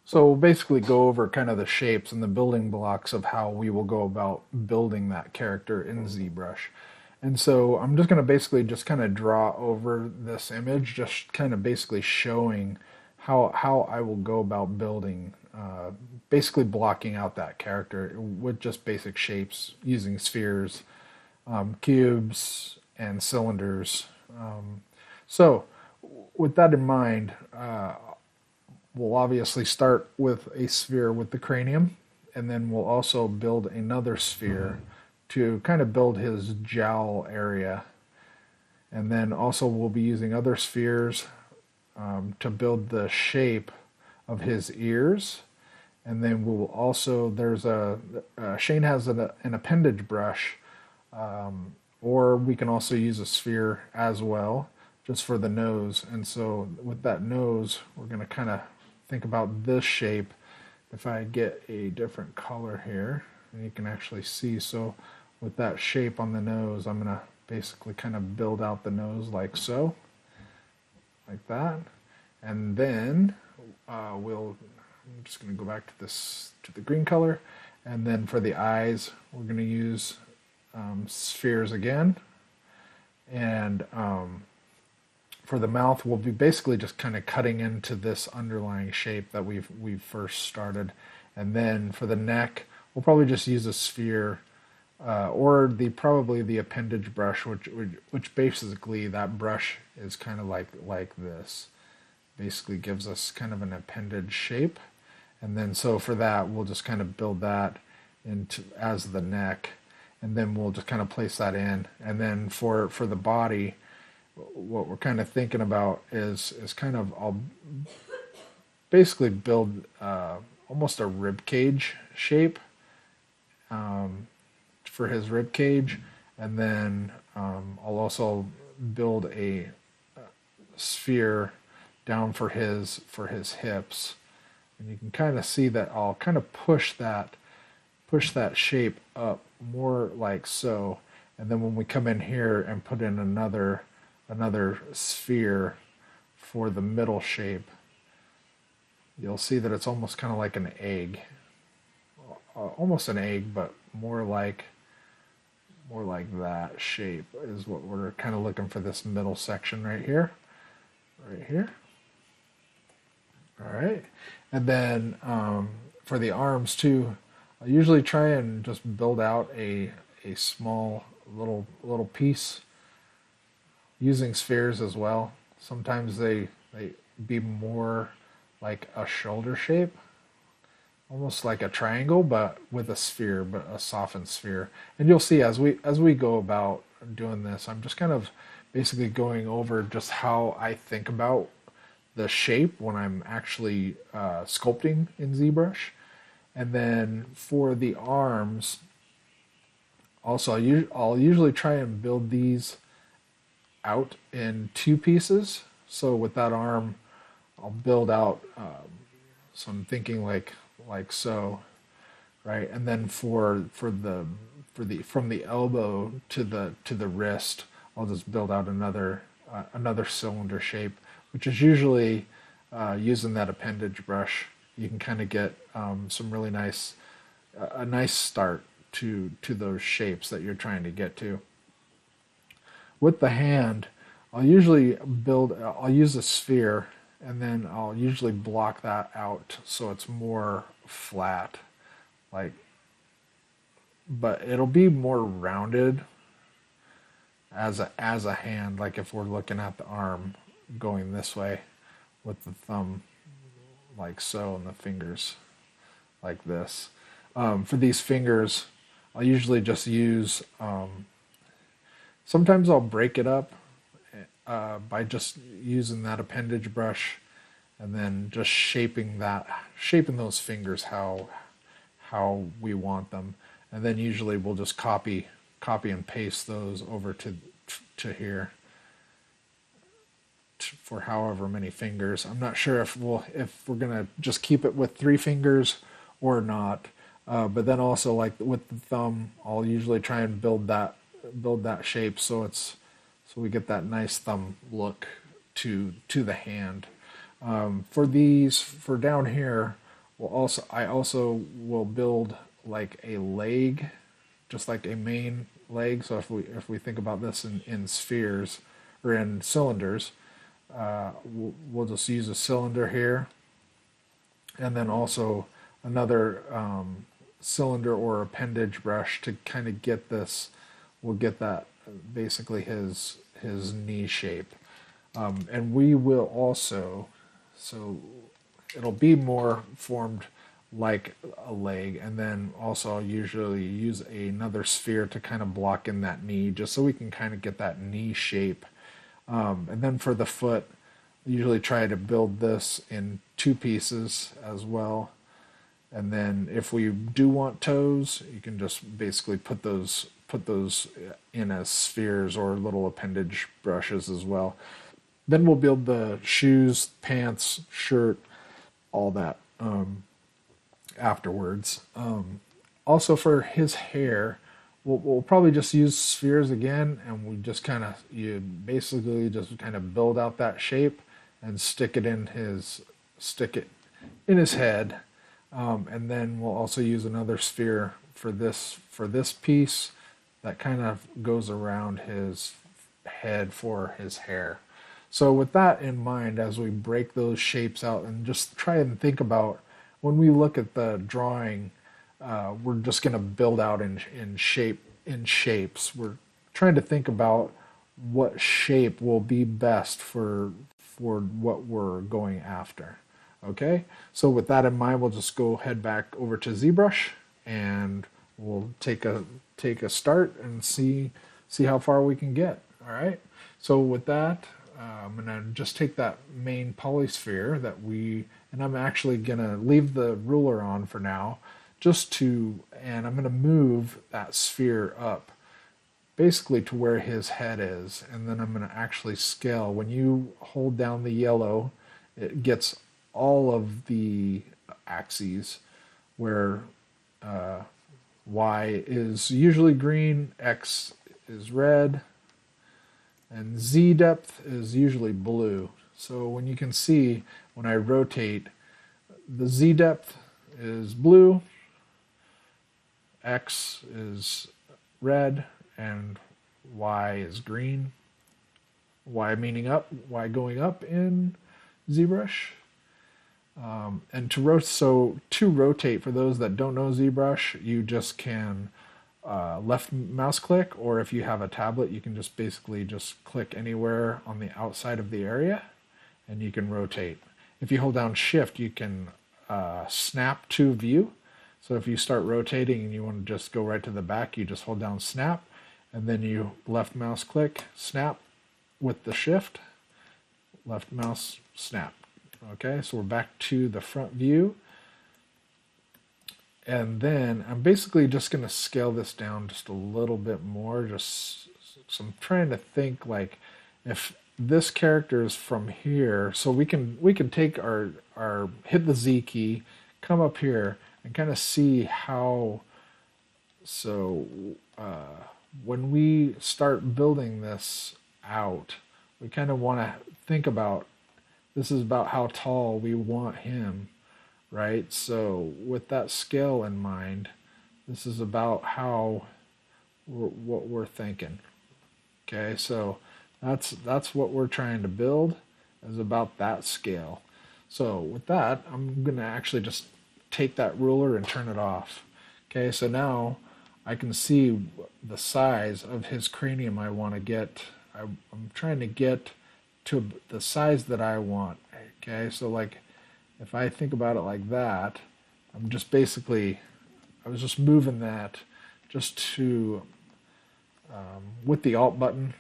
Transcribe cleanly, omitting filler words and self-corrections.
So we'll basically go over kind of the shapes and the building blocks of how we will go about building that character in ZBrush. And so I'm just going to basically just kind of draw over this image, just kind of basically showing how I will go about building, basically blocking out that character with just basic shapes using spheres, cubes, and cylinders. So with that in mind, we'll obviously start with a sphere with the cranium, and then we'll also build another sphere to kind of build his jowl area. And then also we'll be using other spheres to build the shape of his ears. And then we'll also, Shane has an appendage brush, or we can also use a sphere as well, just for the nose. And so with that nose, we're going to kind of think about this shape. If I get a different color here, and you can actually see, so with that shape on the nose, I'm going to basically kind of build out the nose like so, like that. And then I'm just going to go back to the green color. And then for the eyes, we're going to use spheres again. And for the mouth, we'll be basically just kind of cutting into this underlying shape that we've first started. And then for the neck, we'll probably just use a sphere, or probably the appendage brush, which basically that brush is kind of like this. Basically gives us kind of an appendage shape. And then so for that, we'll just kind of build that into as the neck, and then we'll just kind of place that in. And then for the body, what we're kind of thinking about is kind of, I'll basically build almost a rib cage shape for his rib cage, and then I'll also build a sphere down for his hips, and you can kind of see that I'll kind of push that shape up more like so, and then when we come in here and put in another sphere for the middle shape, you'll see that it's almost kind of like an egg, almost an egg, but more like that shape is what we're kind of looking for, this middle section right here. All right, and then for the arms too, I usually try and just build out a small little piece using spheres as well. Sometimes they be more like a shoulder shape, almost like a triangle, but with a sphere, but a softened sphere. And you'll see as we go about doing this, I'm just kind of basically going over just how I think about the shape when I'm actually sculpting in ZBrush. And then for the arms, also I'll usually try and build these out in two pieces. So with that arm, I'll build out. So I'm thinking like so, right? And then for the from the elbow to the wrist, I'll just build out another cylinder shape, which is usually using that appendage brush. You can kind of get some really nice a nice start to those shapes that you're trying to get to. With the hand, I'll use a sphere, and then I'll usually block that out so it's more flat, but it'll be more rounded as a hand, like if we're looking at the arm going this way with the thumb like so and the fingers like this. For these fingers, I'll usually just use, sometimes I'll break it up by just using that appendage brush, and then just shaping those fingers how we want them. And then usually we'll just copy and paste those over to here for however many fingers. I'm not sure if we're gonna just keep it with 3 fingers or not. But then also, like with the thumb, I'll usually try and build that shape so we get that nice thumb look to the hand. For down here, I also will build like a leg, just like a main leg. So if we think about this in spheres or in cylinders, we'll just use a cylinder here, and then also another cylinder or appendage brush to kind of get this. We'll get that basically his knee shape, and we will also, so it'll be more formed like a leg, and then also I'll usually use another sphere to kind of block in that knee, just so we can kind of get that knee shape. And then for the foot, I usually try to build this in two pieces as well. And then if we do want toes, you can just basically put those in as spheres or little appendage brushes as well. Then we'll build the shoes, pants, shirt, all that afterwards. Also for his hair, we'll probably just use spheres again, and we just you basically just kind of build out that shape and stick it in his head. And then we'll also use another sphere for this piece that kind of goes around his head for his hair. So with that in mind, as we break those shapes out and just try and think about when we look at the drawing, we're just going to build out in shapes. We're trying to think about what shape will be best for what we're going after. Okay, so with that in mind, we'll just go head back over to ZBrush, and we'll take a start and see how far we can get. All right, so with that, I'm gonna just take that main polysphere and I'm actually gonna leave the ruler on for now, and I'm gonna move that sphere up, basically to where his head is, and then I'm gonna actually scale. When you hold down the yellow, it gets all of the axes, where Y is usually green, X is red, and Z depth is usually blue. So when you can see, when I rotate, the Z depth is blue, X is red, and Y is green. Y meaning up, Y going up in ZBrush. And to rotate, for those that don't know ZBrush, you just can left mouse click, or if you have a tablet, you can just basically just click anywhere on the outside of the area, and you can rotate. If you hold down Shift, you can snap to view. So if you start rotating and you want to just go right to the back, you just hold down Snap, and then you left mouse click, snap with the Shift, left mouse, snap. Okay, so we're back to the front view. And then I'm basically just going to scale this down just a little bit more. So I'm trying to think, like, if this character is from here, so we can take our hit the Z key, come up here, and kind of see how. So when we start building this out, we kind of want to think about, this is about how tall we want him, right? So with that scale in mind, this is about what we're thinking. Okay, so that's what we're trying to build, is about that scale. So with that, I'm going to actually just take that ruler and turn it off. Okay, so now I can see the size of his cranium I want to get. I'm trying to get to the size that I want. Okay, so like if I think about it like that, I was just moving that just to with the Alt button,